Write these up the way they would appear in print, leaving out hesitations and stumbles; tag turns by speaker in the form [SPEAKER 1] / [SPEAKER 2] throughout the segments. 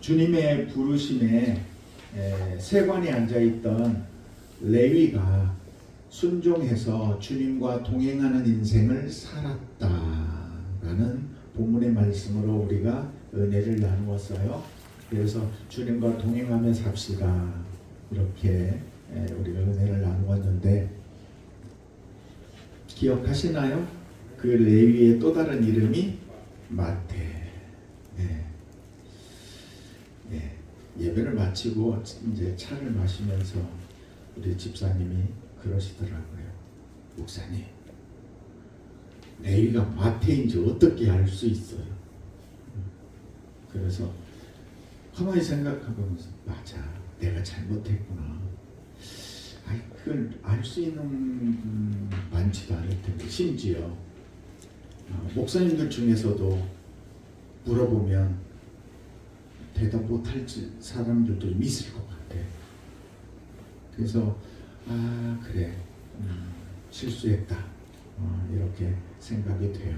[SPEAKER 1] 주님의 부르심에 세관에 앉아있던 레위가 순종해서 주님과 동행하는 인생을 살았다라는 본문의 말씀으로 우리가 은혜를 나누었어요. 그래서 주님과 동행하며 삽시다, 이렇게 우리가 은혜를 나누었는데, 기억하시나요? 그 레위의 또 다른 이름이 마태. 예배를 마치고 이제 차를 마시면서 우리 집사님이 그러시더라고요. 목사님, 레위가 마태인지 어떻게 알 수 있어요? 그래서 가만히 생각해보면서, 맞아, 내가 잘못했구나. 그걸 알 수 있는 많지도 않을 텐데, 심지어 목사님들 중에서도 물어보면 대답 못할 사람들도 있을 것 같아. 그래서 그래, 실수했다, 이렇게 생각이 돼요.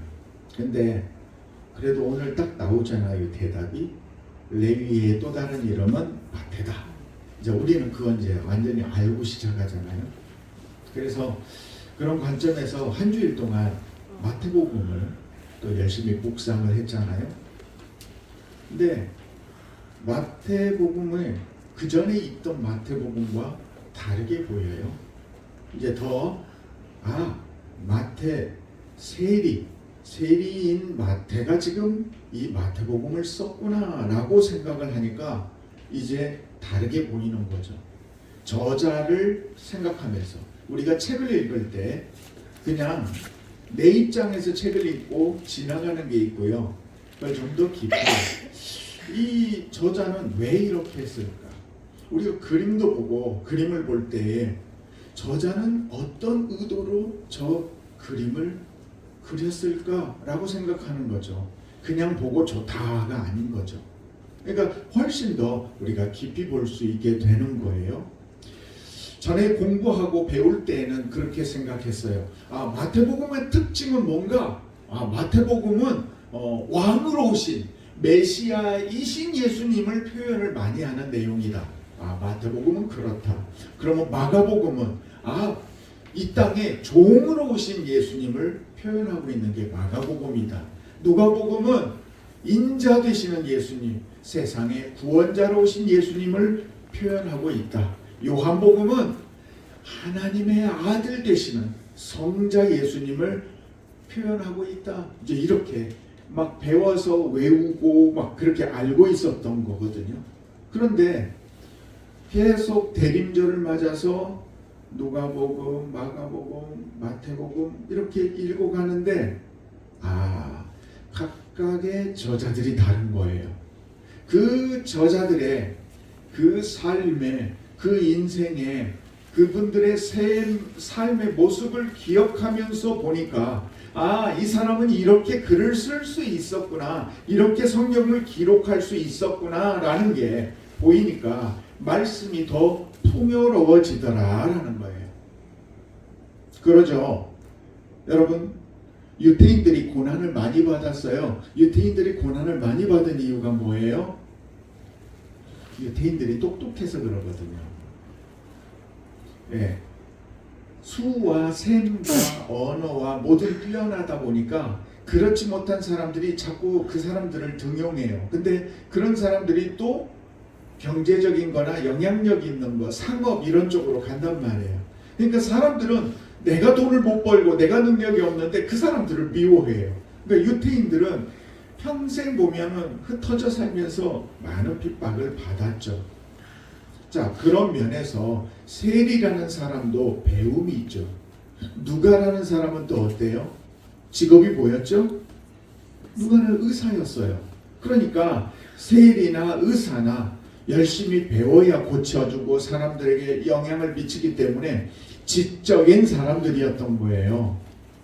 [SPEAKER 1] 근데 그래도 오늘 딱 나오잖아요, 대답이. 레위의 또 다른 이름은 마태다. 이제 우리는 그건 이제 완전히 알고 시작하잖아요. 그래서 그런 관점에서 한 주일 동안 마태복음을 또 열심히 묵상을 했잖아요. 근데 마태복음을 그 전에 있던 마태복음과 다르게 보여요. 이제 더 마태, 세리인 마태가 지금 이 마태복음을 썼구나라고 생각을 하니까 이제 다르게 보이는 거죠. 저자를 생각하면서 우리가 책을 읽을 때 그냥 내 입장에서 책을 읽고 지나가는 게 있고요. 그걸 좀 더 깊이, 이 저자는 왜 이렇게 했을까? 우리가 그림도 보고 그림을 볼 때 저자는 어떤 의도로 저 그림을 그렸을까라고 생각하는 거죠. 그냥 보고 좋다가 아닌 거죠. 그러니까 훨씬 더 우리가 깊이 볼 수 있게 되는 거예요. 전에 공부하고 배울 때에는 그렇게 생각했어요. 마태복음의 특징은 뭔가? 마태복음은 왕으로 오신 메시아이신 예수님을 표현을 많이 하는 내용이다. 마태복음은 그렇다. 그러면 마가복음은 이 땅에 종으로 오신 예수님을 표현하고 있는 게 마가복음이다. 누가복음은 인자 되시는 예수님, 세상의 구원자로 오신 예수님을 표현하고 있다. 요한복음은 하나님의 아들 되시는 성자 예수님을 표현하고 있다. 이제 이렇게 막 배워서 외우고 막 그렇게 알고 있었던 거거든요. 그런데 계속 대림절을 맞아서 누가복음, 마가복음, 마태복음 이렇게 읽어가는데 각각의 저자들이 다른 거예요. 그 저자들의 그 삶에, 그 인생에, 그분들의 삶의 모습을 기억하면서 보니까 이 사람은 이렇게 글을 쓸 수 있었구나, 이렇게 성경을 기록할 수 있었구나 라는 게 보이니까 말씀이 더 풍요로워지더라라는 거예요. 그러죠. 여러분, 유태인들이 고난을 많이 받았어요. 유태인들이 고난을 많이 받은 이유가 뭐예요? 유태인들이 똑똑해서 그러거든요. 수와 셈과 언어와 모두 뛰어나다 보니까 그렇지 못한 사람들이 자꾸 그 사람들을 등용해요. 근데 그런 사람들이 또 경제적인 거나 영향력 있는 거, 상업 이런 쪽으로 간단 말이에요. 그러니까 사람들은 내가 돈을 못 벌고 내가 능력이 없는데 그 사람들을 미워해요. 그러니까 유태인들은 평생 보면은 흩어져 살면서 많은 핍박을 받았죠. 자, 그런 면에서 세리라는 사람도 배움이 있죠. 누가라는 사람은 또 어때요? 직업이 뭐였죠? 누가는 의사였어요. 그러니까 세리나 의사나 열심히 배워야 고쳐주고 사람들에게 영향을 미치기 때문에 지적인 사람들이었던 거예요.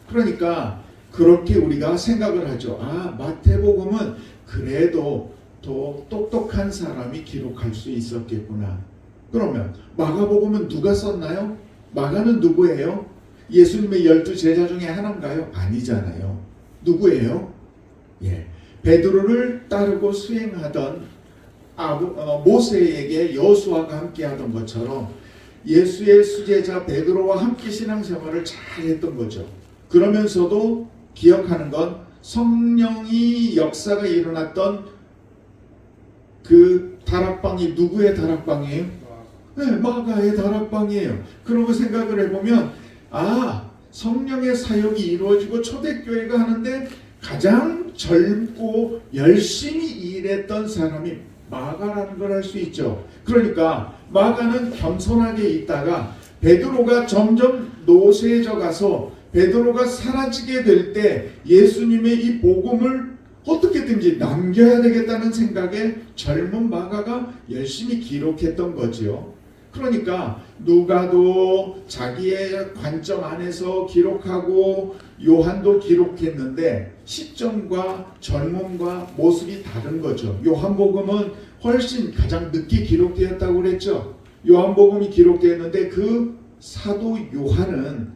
[SPEAKER 1] 그러니까 그렇게 우리가 생각을 하죠. 마태복음은 그래도 더 똑똑한 사람이 기록할 수 있었겠구나. 그러면 마가복음은 누가 썼나요? 마가는 누구예요? 예수님의 12제자 중에 하나인가요? 아니잖아요. 누구예요? 베드로를 따르고 수행하던 모세에게 여호수아가 함께 하던 것처럼 예수의 수제자 베드로와 함께 신앙생활을 잘 했던 거죠. 그러면서도 기억하는 건 성령이 역사가 일어났던 그 다락방이 누구의 다락방이에요? 네, 마가의 다락방이에요. 그러고 생각을 해보면 성령의 사역이 이루어지고 초대교회가 하는데 가장 젊고 열심히 일했던 사람이 마가라는 걸 알 수 있죠. 그러니까 마가는 겸손하게 있다가 베드로가 점점 노쇠해져 가서 베드로가 사라지게 될 때 예수님의 이 복음을 어떻게든지 남겨야 되겠다는 생각에 젊은 마가가 열심히 기록했던 거지요. 그러니까 누가도 자기의 관점 안에서 기록하고 요한도 기록했는데 시점과 젊음과 모습이 다른 거죠. 요한복음은 훨씬 가장 늦게 기록되었다고 그랬죠. 요한복음이 기록되었는데 그 사도 요한은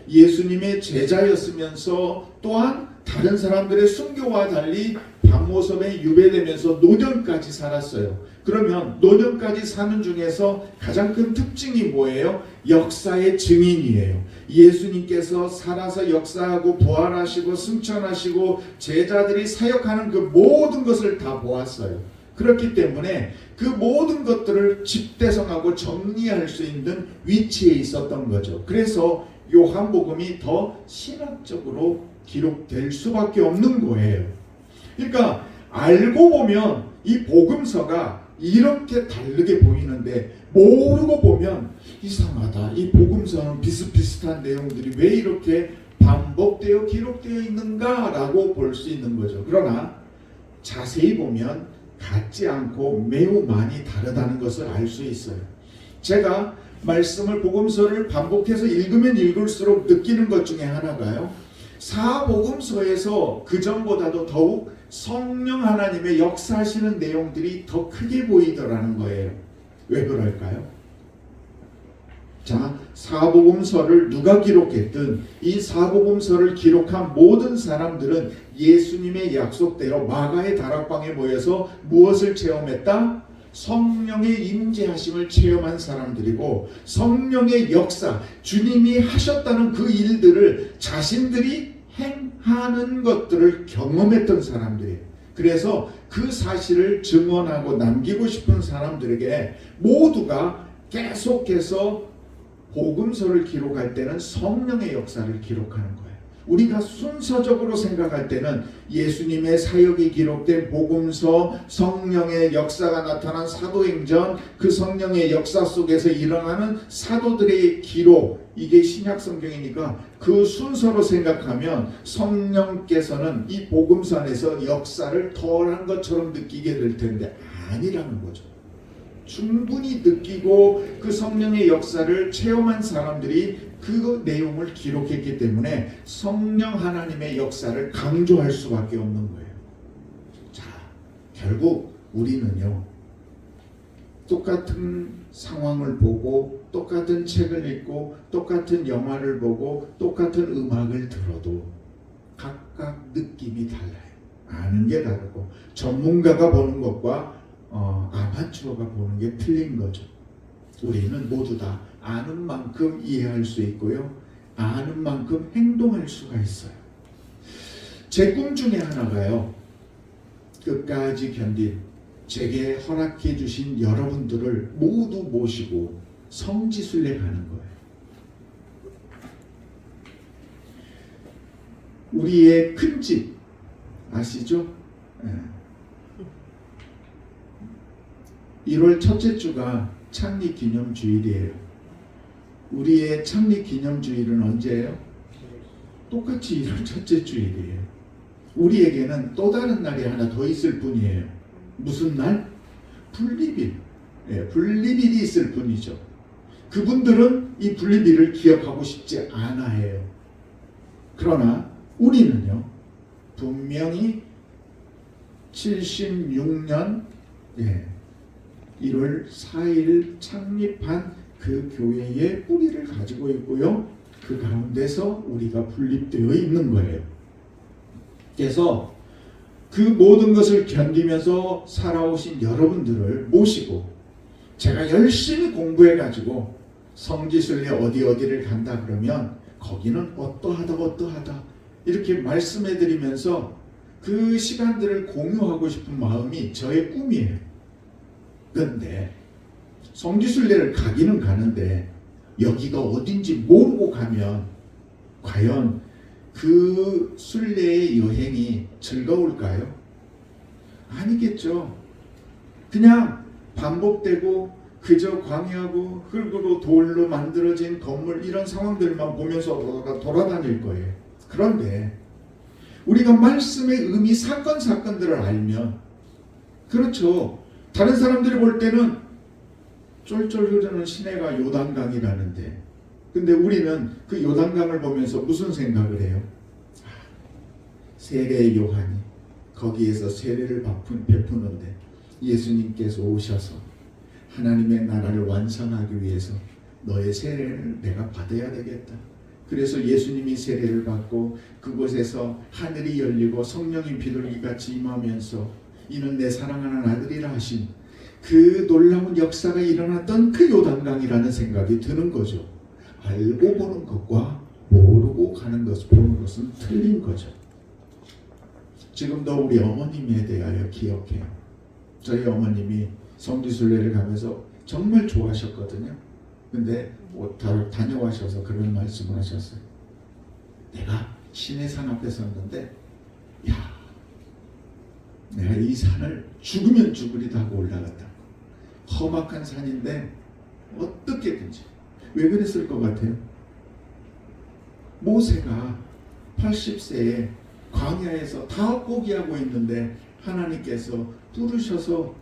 [SPEAKER 1] 예수님의 제자였으면서 또한 다른 사람들의 순교와 달리 밤모섬에 유배되면서 노년까지 살았어요. 그러면 노년까지 사는 중에서 가장 큰 특징이 뭐예요? 역사의 증인이에요. 예수님께서 살아서 역사하고 부활하시고 승천하시고 제자들이 사역하는 그 모든 것을 다 보았어요. 그렇기 때문에 그 모든 것들을 집대성하고 정리할 수 있는 위치에 있었던 거죠. 그래서 요한복음이 더 신학적으로 기록될 수밖에 없는 거예요. 그러니까 알고 보면 이 복음서가 이렇게 다르게 보이는데 모르고 보면 이상하다. 이 복음서는 비슷비슷한 내용들이 왜 이렇게 반복되어 기록되어 있는가라고 볼 수 있는 거죠. 그러나 자세히 보면 같지 않고 매우 많이 다르다는 것을 알 수 있어요. 제가 말씀을 복음서를 반복해서 읽으면 읽을수록 느끼는 것 중에 하나가요. 사복음서에서 그전보다도 더욱 성령 하나님의 역사하시는 내용들이 더 크게 보이더라는 거예요. 왜 그럴까요? 자, 사복음서를 누가 기록했든 이 사복음서를 기록한 모든 사람들은 예수님의 약속대로 마가의 다락방에 모여서 무엇을 체험했다? 성령의 임재하심을 체험한 사람들이고 성령의 역사, 주님이 하셨다는 그 일들을 자신들이 행하는 것들을 경험했던 사람들이에요. 그래서 그 사실을 증언하고 남기고 싶은 사람들에게 모두가 계속해서 복음서를 기록할 때는 성령의 역사를 기록하는 거예요. 우리가 순서적으로 생각할 때는 예수님의 사역이 기록된 복음서, 성령의 역사가 나타난 사도행전, 그 성령의 역사 속에서 일어나는 사도들의 기록, 이게 신약 성경이니까 그 순서로 생각하면 성령께서는 이 복음서 안에서 역사를 덜한 것처럼 느끼게 될 텐데 아니라는 거죠. 충분히 느끼고 그 성령의 역사를 체험한 사람들이 그 내용을 기록했기 때문에 성령 하나님의 역사를 강조할 수밖에 없는 거예요. 자, 결국 우리는요, 똑같은 상황을 보고 똑같은 책을 읽고 똑같은 영화를 보고 똑같은 음악을 들어도 각각 느낌이 달라요. 아는 게 다르고 전문가가 보는 것과 아마추어가 보는 게 틀린 거죠. 우리는 모두 다 아는 만큼 이해할 수 있고요, 아는 만큼 행동할 수가 있어요. 제 꿈 중에 하나가요, 끝까지 견딘 제게 허락해 주신 여러분들을 모두 모시고 성지순례 가는 거예요. 우리의 큰 집 아시죠? 1월 첫째 주가 창립기념주일이에요. 우리의 창립기념주일은 언제예요? 똑같이 1월 첫째 주일이에요. 우리에게는 또 다른 날이 하나 더 있을 뿐이에요. 무슨 날? 분리일. 분리일이 있을 뿐이죠. 그분들은 이 분리일을 기억하고 싶지 않아 해요. 그러나 우리는요, 분명히 76년 1월 4일 창립한 그 교회의 뿌리를 가지고 있고요, 그 가운데서 우리가 분립되어 있는 거예요. 그래서 그 모든 것을 견디면서 살아오신 여러분들을 모시고 제가 열심히 공부해가지고 성지순례 어디를 간다 그러면 거기는 어떠하다 이렇게 말씀해드리면서 그 시간들을 공유하고 싶은 마음이 저의 꿈이에요. 그런데 성지순례를 가기는 가는데 여기가 어딘지 모르고 가면 과연 그 순례의 여행이 즐거울까요? 아니겠죠. 그냥 반복되고 그저 광야고 흙으로 돌로 만들어진 건물 이런 상황들만 보면서 돌아다닐 거예요. 그런데 우리가 말씀의 의미 사건들을 알면 그렇죠. 다른 사람들이 볼 때는 쫄쫄 흐르는 시내가 요단강이라는데 근데 우리는 그 요단강을 보면서 무슨 생각을 해요? 세례 요한이 거기에서 세례를 베푸는데 예수님께서 오셔서 하나님의 나라를 완성하기 위해서 너의 세례를 내가 받아야 되겠다. 그래서 예수님이 세례를 받고 그곳에서 하늘이 열리고 성령이 비둘기같이 임하면서 이는 내 사랑하는 아들이라 하신 그 놀라운 역사가 일어났던 그 요단강이라는 생각이 드는 거죠. 알고 보는 것과 모르고 가는 것, 보는 것은 틀린 거죠. 지금도 우리 어머님에 대하여 기억해요. 저희 어머님이 성지순례를 가면서 정말 좋아하셨거든요. 근데 다녀와셔서 그런 말씀을 하셨어요. 내가 시내산 앞에 섰는데 야, 내가 이 산을 죽으면 죽으리다 하고 올라갔다. 험악한 산인데 어떻게든지. 왜 그랬을 것 같아요? 모세가 80세에 광야에서 다 포기하고 있는데 하나님께서 부르셔서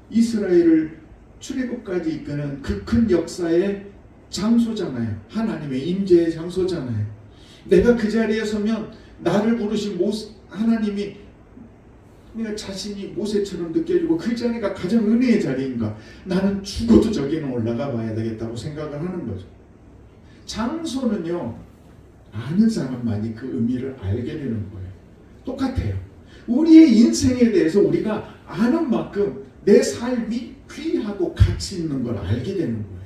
[SPEAKER 1] 이스라엘을 출애굽까지 이끄는 그 큰 역사의 장소잖아요. 하나님의 임재의 장소잖아요. 내가 그 자리에 서면 나를 부르신 하나님이 내가 자신이 모세처럼 느껴지고 그 자리가 가장 은혜의 자리인가. 나는 죽어도 저기는 올라가 봐야 되겠다고 생각을 하는 거죠. 장소는요, 아는 사람만이 그 의미를 알게 되는 거예요. 똑같아요. 우리의 인생에 대해서 우리가 아는 만큼 내 삶이 귀하고 가치 있는 걸 알게 되는 거예요.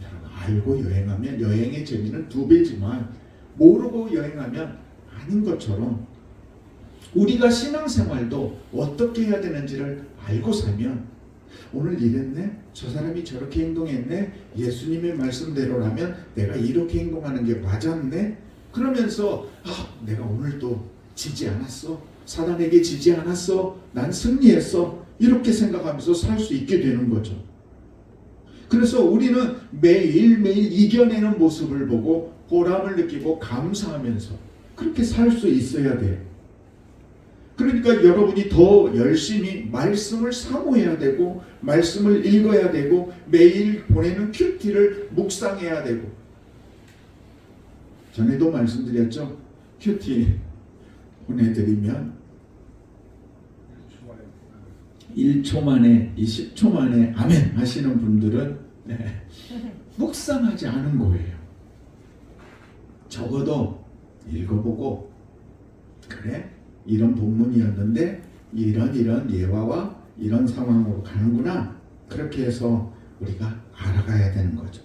[SPEAKER 1] 여러분, 알고 여행하면 여행의 재미는 2배지만 모르고 여행하면 아닌 것처럼 우리가 신앙생활도 어떻게 해야 되는지를 알고 살면 오늘 이랬네? 저 사람이 저렇게 행동했네? 예수님의 말씀대로라면 내가 이렇게 행동하는 게 맞았네? 그러면서 내가 오늘도 지지 않았어. 사단에게 지지 않았어. 난 승리했어. 이렇게 생각하면서 살 수 있게 되는 거죠. 그래서 우리는 매일매일 이겨내는 모습을 보고 보람을 느끼고 감사하면서 그렇게 살 수 있어야 돼요. 그러니까 여러분이 더 열심히 말씀을 사모해야 되고 말씀을 읽어야 되고 매일 보내는 큐티를 묵상해야 되고 전에도 말씀드렸죠. 큐티 보내드리면 1초 만에 10초 만에 아멘 하시는 분들은 묵상하지 않은 거예요. 적어도 읽어보고 그래? 이런 본문이었는데 이런 예화와 이런 상황으로 가는구나. 그렇게 해서 우리가 알아가야 되는 거죠.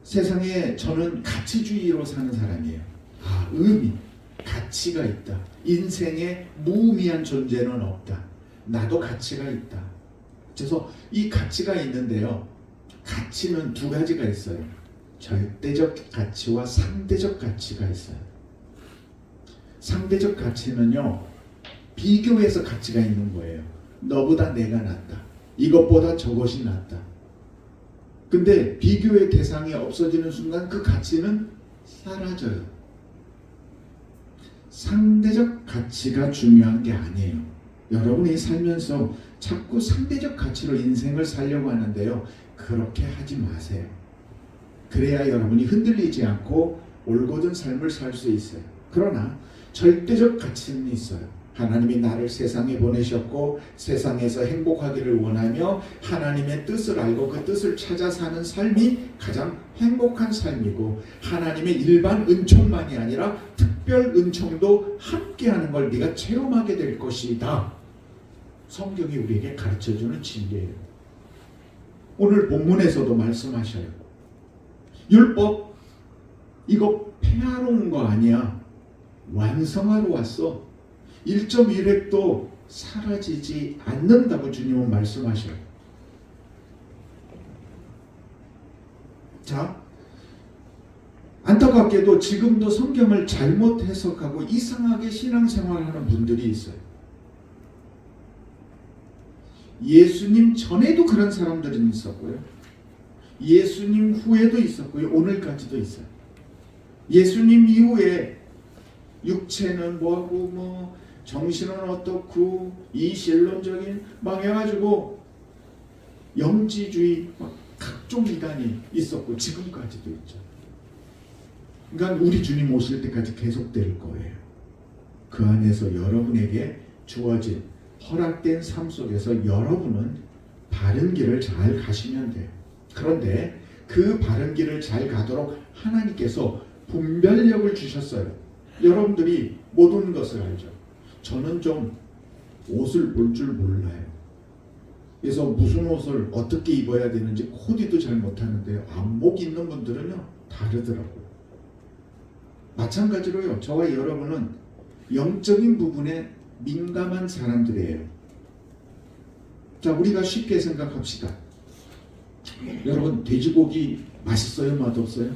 [SPEAKER 1] 세상에 저는 가치주의로 사는 사람이에요. 의미, 가치가 있다. 인생에 무의미한 존재는 없다. 나도 가치가 있다. 그래서 이 가치가 있는데요. 가치는 2가지가 있어요. 절대적 가치와 상대적 가치가 있어요. 상대적 가치는요, 비교해서 가치가 있는 거예요. 너보다 내가 낫다. 이것보다 저것이 낫다. 근데 비교의 대상이 없어지는 순간 그 가치는 사라져요. 상대적 가치가 중요한 게 아니에요. 여러분이 살면서 자꾸 상대적 가치로 인생을 살려고 하는데요. 그렇게 하지 마세요. 그래야 여러분이 흔들리지 않고 올곧은 삶을 살 수 있어요. 그러나 절대적 가치는 있어요. 하나님이 나를 세상에 보내셨고 세상에서 행복하기를 원하며 하나님의 뜻을 알고 그 뜻을 찾아 사는 삶이 가장 행복한 삶이고 하나님의 일반 은총만이 아니라 특별 은총도 함께하는 걸 네가 체험하게 될 것이다. 성경이 우리에게 가르쳐주는 진리예요. 오늘 본문에서도 말씀하셔요. 율법 이거 폐하러 온 거 아니야. 완성하러 왔어. 1.1획도 사라지지 않는다고 주님은 말씀하셔요. 자, 안타깝게도 지금도 성경을 잘못 해석하고 이상하게 신앙생활하는 분들이 있어요. 예수님 전에도 그런 사람들이 있었고요. 예수님 후에도 있었고요. 오늘까지도 있어요. 예수님 이후에 육체는 뭐하고 정신은 어떻고 이신론적인 막 해가지고 영지주의 막 각종 이단이 있었고 지금까지도 있죠. 그러니까 우리 주님 오실 때까지 계속될 거예요. 그 안에서 여러분에게 주어진 허락된 삶 속에서 여러분은 바른 길을 잘 가시면 돼요. 그런데 그 바른 길을 잘 가도록 하나님께서 분별력을 주셨어요. 여러분들이 모든 것을 알죠. 저는 좀 옷을 볼 줄 몰라요. 그래서 무슨 옷을 어떻게 입어야 되는지 코디도 잘 못하는데요. 안목 있는 분들은요 다르더라고요. 마찬가지로요. 저와 여러분은 영적인 부분에 민감한 사람들이에요. 자, 우리가 쉽게 생각합시다. 여러분 돼지고기 맛있어요? 맛없어요?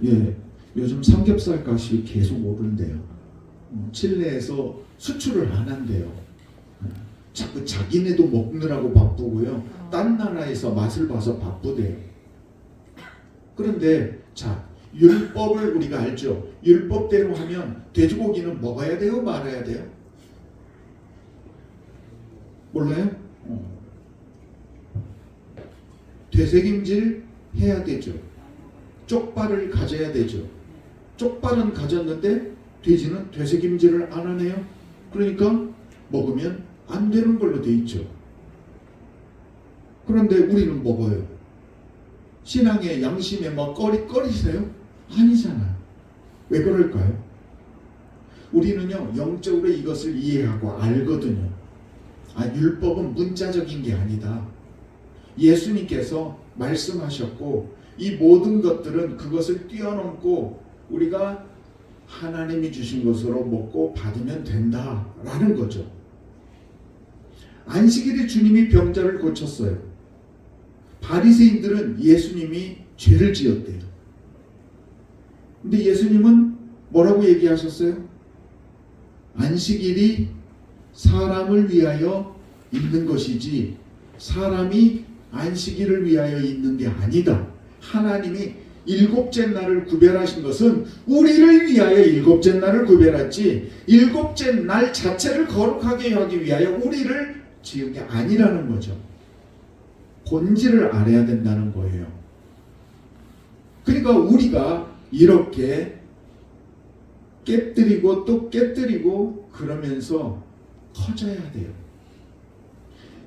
[SPEAKER 1] 예, 요즘 삼겹살 값이 계속 오른대요. 칠레에서 수출을 안 한대요. 자꾸 자기네도 먹느라고 바쁘고요. 딴 나라에서 맛을 봐서 바쁘대요. 그런데 자, 율법을 우리가 알죠. 율법대로 하면 돼지고기는 먹어야 돼요? 말아야 돼요? 몰라요? 되새김질 해야 되죠. 쪽발을 가져야 되죠. 쪽발은 가졌는데 돼지는 되새김질을 안 하네요. 그러니까 먹으면 안 되는 걸로 돼 있죠. 그런데 우리는 먹어요. 신앙의 양심에 막 꺼리세요? 아니잖아요. 왜 그럴까요? 우리는요 영적으로 이것을 이해하고 알거든요. 율법은 문자적인 게 아니다. 예수님께서 말씀하셨고 이 모든 것들은 그것을 뛰어넘고 우리가 하나님이 주신 것으로 먹고 받으면 된다라는 거죠. 안식일에 주님이 병자를 고쳤어요. 바리새인들은 예수님이 죄를 지었대요. 근데 예수님은 뭐라고 얘기하셨어요? 안식일이 사람을 위하여 있는 것이지 사람이 안식일을 위하여 있는 게 아니다. 하나님이 일곱째 날을 구별하신 것은 우리를 위하여 일곱째 날을 구별했지 일곱째 날 자체를 거룩하게 하기 위하여 우리를 지은 게 아니라는 거죠. 본질을 알아야 된다는 거예요. 그러니까 우리가 이렇게 깨뜨리고 또 깨뜨리고 그러면서 커져야 돼요.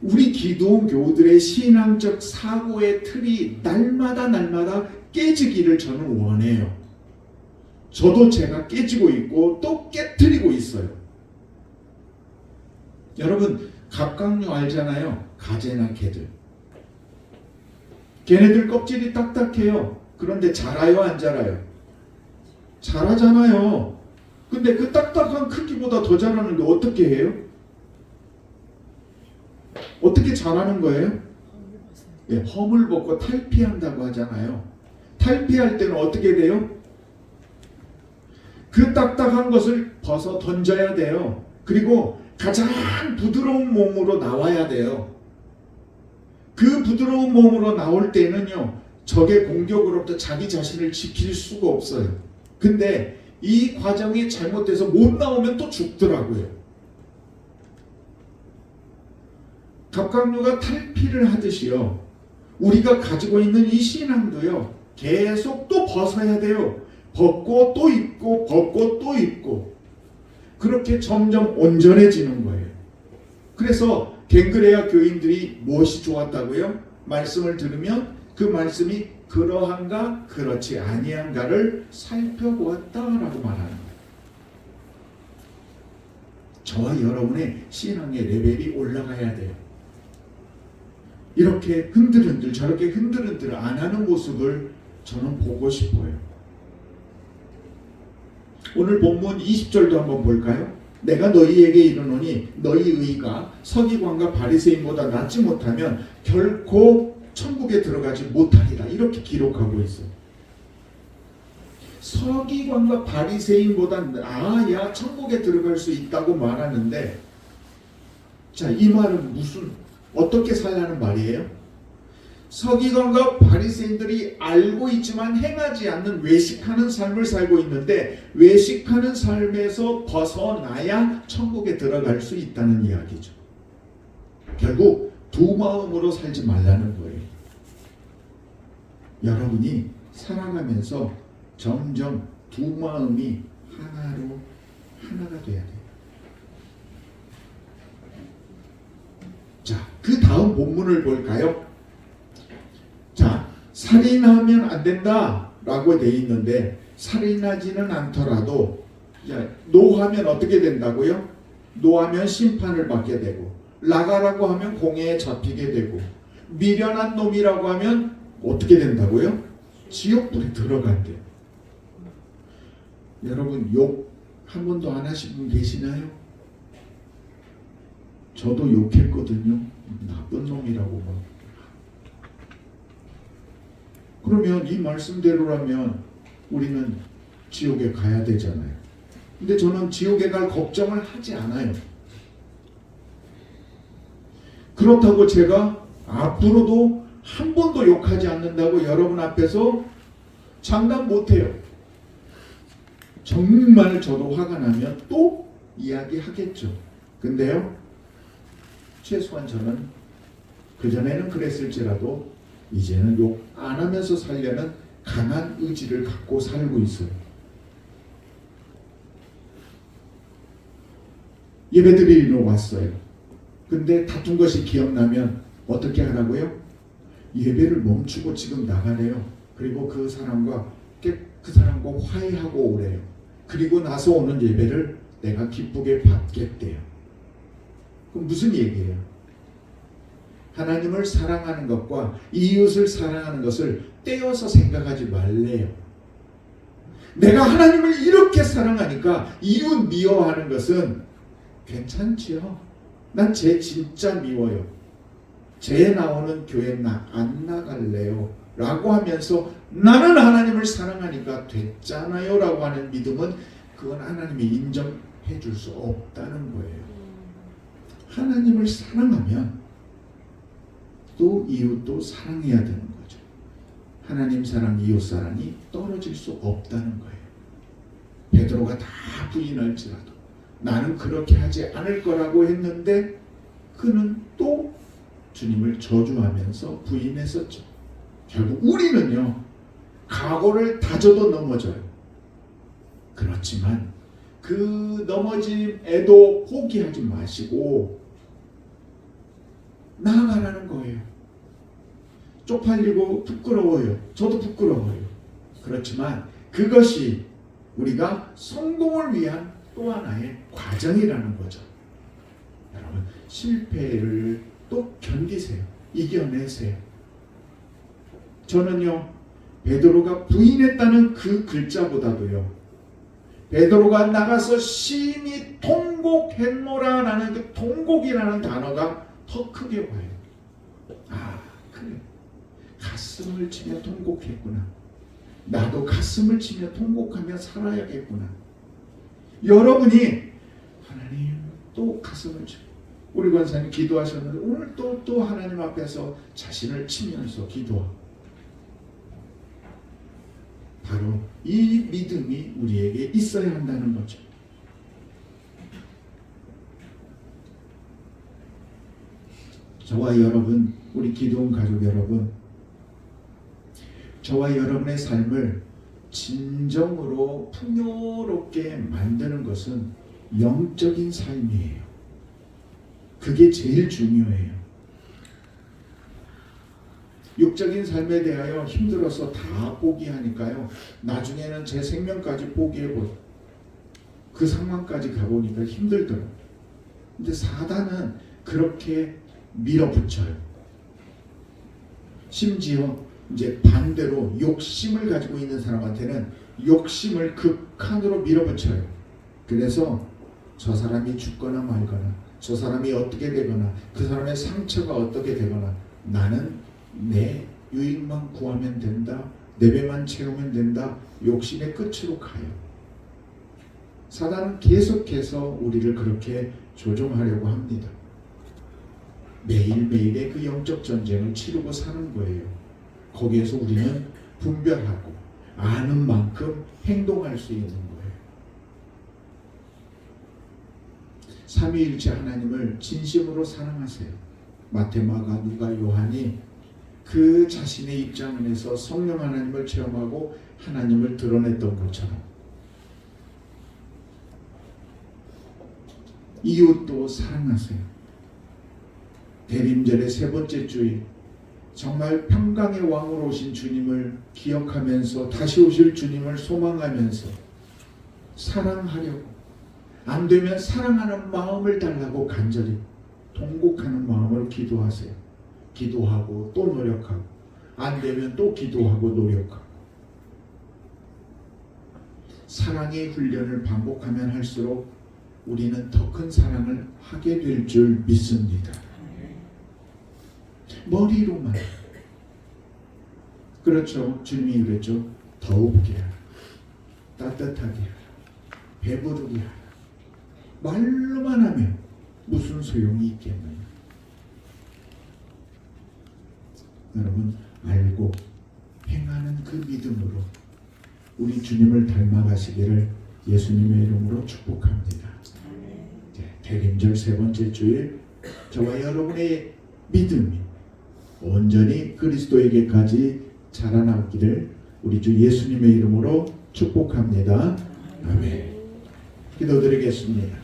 [SPEAKER 1] 우리 기도원 교우들의 신앙적 사고의 틀이 날마다 깨지기를 저는 원해요. 저도 제가 깨지고 있고 또 깨뜨리고 있어요. 여러분 갑각류 알잖아요. 가재나 개들. 걔네들 껍질이 딱딱해요. 그런데 자라요 안 자라요? 자라잖아요. 근데 그 딱딱한 크기보다 더 자라는 게 어떻게 해요? 어떻게 자라는 거예요? 예, 허물 벗고 탈피한다고 하잖아요. 탈피할 때는 어떻게 돼요? 그 딱딱한 것을 벗어 던져야 돼요. 그리고 가장 부드러운 몸으로 나와야 돼요. 그 부드러운 몸으로 나올 때는요, 적의 공격으로부터 자기 자신을 지킬 수가 없어요. 근데 이 과정이 잘못돼서 못 나오면 또 죽더라고요. 갑각류가 탈피를 하듯이요, 우리가 가지고 있는 이 신앙도요, 계속 또 벗어야 돼요. 벗고 또 입고 벗고 또 입고. 그렇게 점점 온전해지는 거예요. 그래서 갱그레아 교인들이 무엇이 좋았다고요? 말씀을 들으면 그 말씀이 그러한가 그렇지 아니한가를 살펴보았다라고 말하는 거예요. 저와 여러분의 신앙의 레벨이 올라가야 돼요. 이렇게 흔들흔들 저렇게 흔들흔들 안 하는 모습을 저는 보고 싶어요. 오늘 본문 20절도 한번 볼까요? 내가 너희에게 이르노니 너희 의가 서기관과 바리새인보다 낫지 못하면 결코 천국에 들어가지 못하리라. 이렇게 기록하고 있어요. 서기관과 바리새인보다 나아야 천국에 들어갈 수 있다고 말하는데, 자, 이 말은 어떻게 살라는 말이에요? 서기관과 바리새인들이 알고 있지만 행하지 않는 외식하는 삶을 살고 있는데, 외식하는 삶에서 벗어나야 천국에 들어갈 수 있다는 이야기죠. 결국 두 마음으로 살지 말라는 거예요. 여러분이 살아가면서 점점 두 마음이 하나가 돼야 돼요. 자, 그 다음 본문을 볼까요? 자, 살인하면 안 된다라고 돼 있는데, 살인하지는 않더라도 노하면 어떻게 된다고요? 노하면 심판을 받게 되고, 나가라고 하면 공회에 잡히게 되고, 미련한 놈이라고 하면 어떻게 된다고요? 지옥불에 들어간대요. 여러분, 욕 한 번도 안 하신 분 계시나요? 저도 욕했거든요. 나쁜 놈이라고 막. 그러면 이 말씀대로라면 우리는 지옥에 가야 되잖아요. 근데 저는 지옥에 갈 걱정을 하지 않아요. 그렇다고 제가 앞으로도 한 번도 욕하지 않는다고 여러분 앞에서 장담 못해요. 정말 저도 화가 나면 또 이야기하겠죠. 근데요, 최소한 저는 그전에는 그랬을지라도 이제는 욕 안 하면서 살려는 강한 의지를 갖고 살고 있어요. 예배드리러 왔어요. 근데 다툰 것이 기억나면 어떻게 하라고요? 예배를 멈추고 지금 나가래요. 그리고 그 사람과 화해하고 오래요. 그리고 나서 오는 예배를 내가 기쁘게 받겠대요. 그럼 무슨 얘기예요? 하나님을 사랑하는 것과 이웃을 사랑하는 것을 떼어서 생각하지 말래요. 내가 하나님을 이렇게 사랑하니까 이웃 미워하는 것은 괜찮지요. 난 쟤 진짜 미워요. 쟤 나오는 교회 안 나갈래요. 라고 하면서 나는 하나님을 사랑하니까 됐잖아요. 라고 하는 믿음은 그건 하나님이 인정해 줄 수 없다는 거예요. 하나님을 사랑하면 또 이웃도 사랑해야 되는 거죠. 하나님 사랑, 이웃 사랑이 떨어질 수 없다는 거예요. 베드로가 다 부인할지라도 나는 그렇게 하지 않을 거라고 했는데 그는 또 주님을 저주하면서 부인했었죠. 결국 우리는요, 각오를 다져도 넘어져요. 그렇지만 그 넘어짐에도 포기하지 마시고 나아가라는 거예요. 쪽팔리고 부끄러워요. 저도 부끄러워요. 그렇지만 그것이 우리가 성공을 위한 또 하나의 과정이라는 거죠. 여러분, 실패를 또 견디세요. 이겨내세요. 저는요, 베드로가 부인했다는 그 글자보다도요, 베드로가 나가서 심히 통곡했노라라는 그 통곡이라는 단어가 더 크게 봐요. 아, 그래. 가슴을 치며 통곡했구나. 나도 가슴을 치며 통곡하며 살아야겠구나. 여러분이 하나님 또 가슴을 치고, 우리 권사님 기도하셨는데 오늘 또 하나님 앞에서 자신을 치면서 기도하고, 바로 이 믿음이 우리에게 있어야 한다는 거죠. 저와 여러분, 우리 기도원 가족 여러분, 저와 여러분의 삶을 진정으로 풍요롭게 만드는 것은 영적인 삶이에요. 그게 제일 중요해요. 육적인 삶에 대하여 힘들어서 다 포기하니까요. 나중에는 제 생명까지 포기해보고 그 상황까지 가보니까 힘들더라고요. 근데 사단은 그렇게 밀어붙여요. 심지어 이제 반대로 욕심을 가지고 있는 사람한테는 욕심을 극한으로 밀어붙여요. 그래서 저 사람이 죽거나 말거나 저 사람이 어떻게 되거나 그 사람의 상처가 어떻게 되거나 나는 내 유익만 구하면 된다, 내 배만 채우면 된다, 욕심의 끝으로 가요. 사단은 계속해서 우리를 그렇게 조종하려고 합니다. 매일매일의 그 영적 전쟁을 치르고 사는 거예요. 거기에서 우리는 분별하고 아는 만큼 행동할 수 있는 거예요. 삼위일체 하나님을 진심으로 사랑하세요. 마태, 마가, 누가, 요한이 그 자신의 입장 안에서 성령 하나님을 체험하고 하나님을 드러냈던 것처럼 이웃도 사랑하세요. 대림절의 세 번째 주일 정말 평강의 왕으로 오신 주님을 기억하면서 다시 오실 주님을 소망하면서 사랑하려고, 안 되면 사랑하는 마음을 달라고 간절히 통곡하는 마음으로 기도하세요. 기도하고 또 노력하고, 안 되면 또 기도하고 노력하고. 사랑의 훈련을 반복하면 할수록 우리는 더 큰 사랑을 하게 될 줄 믿습니다. 머리로만. 그렇죠. 주님이 그랬죠. 더욱게 하라, 따뜻하게 하라, 배부르게 하라. 말로만 하면 무슨 소용이 있겠느냐. 여러분, 알고 행하는 그 믿음으로 우리 주님을 닮아가시기를 예수님의 이름으로 축복합니다. 대림절 세 번째 주일 저와 여러분의 믿음이 온전히 그리스도에게까지 자라나기를 우리 주 예수님의 이름으로 축복합니다. 아멘. 기도드리겠습니다.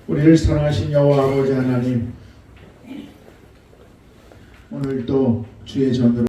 [SPEAKER 1] 우리를 사랑하신 여호와 아버지 하나님, 오늘도 주의 전으로